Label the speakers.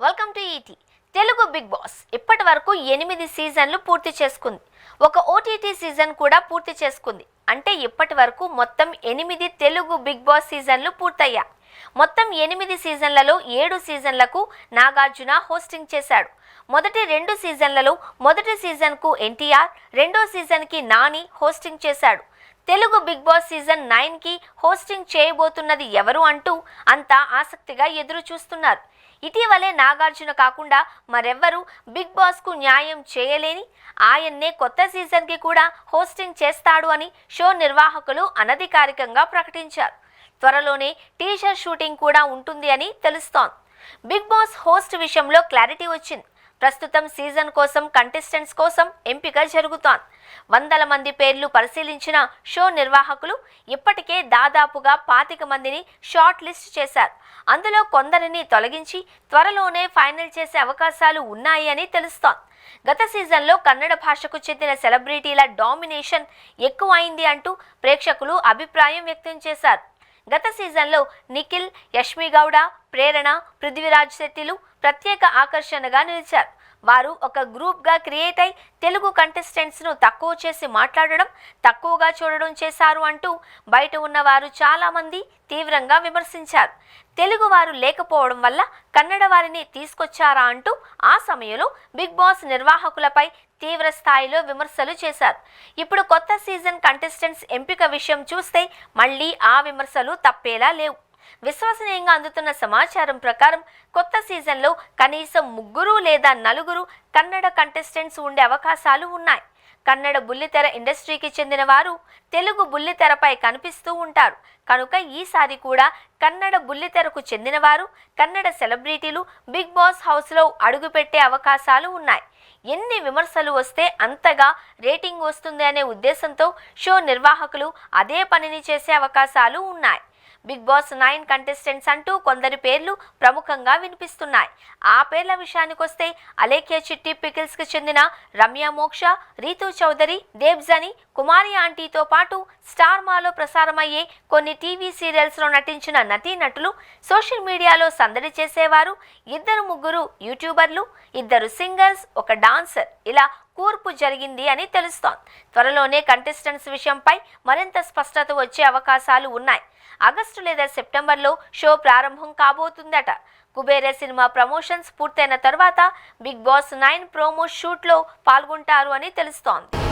Speaker 1: Welcome to ET. Telugu Bigg Boss ఇప్పటి వరకు 8 సీజన్లు పూర్తి చేసుకుంది. ఒక ఓటీటీ సీజన్ కూడా పూర్తి చేసుకుంది. అంటే ఇప్పటి వరకు మొత్తం 8 తెలుగు బిగ్ బాస్ సీజన్లు పూర్తయ్యాయి. మొత్తం 8 సీజన్లలో 7 సీజన్లకు నాగార్జున హోస్టింగ్ చేశాడు. మొదటి 2 సీజన్లలో మొదటి సీజన్కు ఎన్టీఆర్, రెండో సీజన్కి నాని హోస్టింగ్ చేశాడు. తెలుగు బిగ్ బాస్ సీజన్ 9కి హోస్టింగ్ చేయబోతున్నది ఎవరు అంటూ అంతా ఆసక్తిగా ఎదురు చూస్తున్నారు. ఇటీవలే నాగార్జున కాకుండా మరెవ్వరూ బిగ్ బాస్కు న్యాయం చేయలేని ఆయన్నే కొత్త సీజన్కి కూడా హోస్టింగ్ చేస్తాడు అని షో నిర్వాహకులు అనధికారికంగా ప్రకటించారు. త్వరలోనే టీజర్ షూటింగ్ కూడా ఉంటుంది అని తెలుస్తోంది. బిగ్ బాస్ హోస్ట్ విషయంలో క్లారిటీ వచ్చింది. ప్రస్తుతం సీజన్ కోసం కంటెస్టెంట్స్ కోసం ఎంపిక జరుగుతోంది. వందల మంది పేర్లు పరిశీలించిన షో నిర్వాహకులు ఇప్పటికే దాదాపుగా 25 మందిని షార్ట్ లిస్ట్ చేశారు. అందులో కొందరిని తొలగించి త్వరలోనే ఫైనల్ చేసే అవకాశాలు ఉన్నాయి అని తెలుస్తోంది. గత సీజన్లో కన్నడ భాషకు చెందిన సెలబ్రిటీల డామినేషన్ ఎక్కువైంది అంటూ ప్రేక్షకులు అభిప్రాయం వ్యక్తం చేశారు. గత సీజన్లో నిఖిల్, యష్మి గౌడ, ప్రేరణ, పృథ్వీరాజ్ శెట్టిలు ప్రత్యేక ఆకర్షణగా నిలిచారు. వారు ఒక గ్రూప్గా క్రియేట్ అయి తెలుగు కంటెస్టెంట్స్ను తక్కువ చేసి మాట్లాడడం, తక్కువగా చూడడం చేశారు అంటూ బయట ఉన్నవారు చాలామంది తీవ్రంగా విమర్శించారు. తెలుగు వారు లేకపోవడం వల్ల కన్నడ వారిని తీసుకొచ్చారా అంటూ ఆ సమయంలో బిగ్ బాస్ నిర్వాహకులపై తీవ్ర స్థాయిలో విమర్శలు చేశారు. ఇప్పుడు కొత్త సీజన్ కంటెస్టెంట్స్ ఎంపిక విషయం చూస్తే మళ్ళీ ఆ విమర్శలు తప్పేలా లేవు. విశ్వసనీయంగా అందుతున్న సమాచారం ప్రకారం కొత్త సీజన్లో కనీసం 3 లేదా 4 కన్నడ కంటెస్టెంట్స్ ఉండే అవకాశాలు ఉన్నాయి. కన్నడ బుల్లితెర ఇండస్ట్రీకి చెందిన వారు తెలుగు బుల్లితెరపై కనిపిస్తూ ఉంటారు. కనుక ఈసారి కూడా కన్నడ బుల్లితెరకు చెందినవారు, కన్నడ సెలబ్రిటీలు బిగ్ బాస్ హౌస్లో అడుగుపెట్టే అవకాశాలు ఉన్నాయి. ఎన్ని విమర్శలు వస్తే అంతగా రేటింగ్ వస్తుంది అనే ఉద్దేశంతో షో నిర్వాహకులు అదే పనిని చేసే అవకాశాలు ఉన్నాయి. బిగ్ బాస్ 9 కంటెస్టెంట్స్ అంటూ కొందరి పేర్లు ప్రముఖంగా వినిపిస్తున్నాయి. ఆ పేర్ల విషయానికొస్తే అలేఖ్య చిట్టి పికిల్స్కి చెందిన రమ్య మోక్ష, రీతూ చౌదరి, దేబ్జని, కుమారి ఆంటీతో పాటు స్టార్ మాలో ప్రసారమయ్యే కొన్ని టీవీ సీరియల్స్లో నటించిన నటీనటులు, సోషల్ మీడియాలో సందడి చేసేవారు, 2-3 యూట్యూబర్లు, 2 సింగర్స్, 1 డాన్సర్, ఇలా కూర్పు జరిగింది అని తెలుస్తోంది. త్వరలోనే కంటెస్టెంట్స్ విషయంపై మరింత స్పష్టత వచ్చే అవకాశాలు ఉన్నాయి. ఆగస్టు లేదా సెప్టెంబర్లో షో ప్రారంభం కాబోతుందట. కుబేర సినిమా ప్రమోషన్స్ పూర్తయిన తర్వాత బిగ్ బాస్ 9 ప్రోమో షూట్లో పాల్గొంటారు అని తెలుస్తోంది.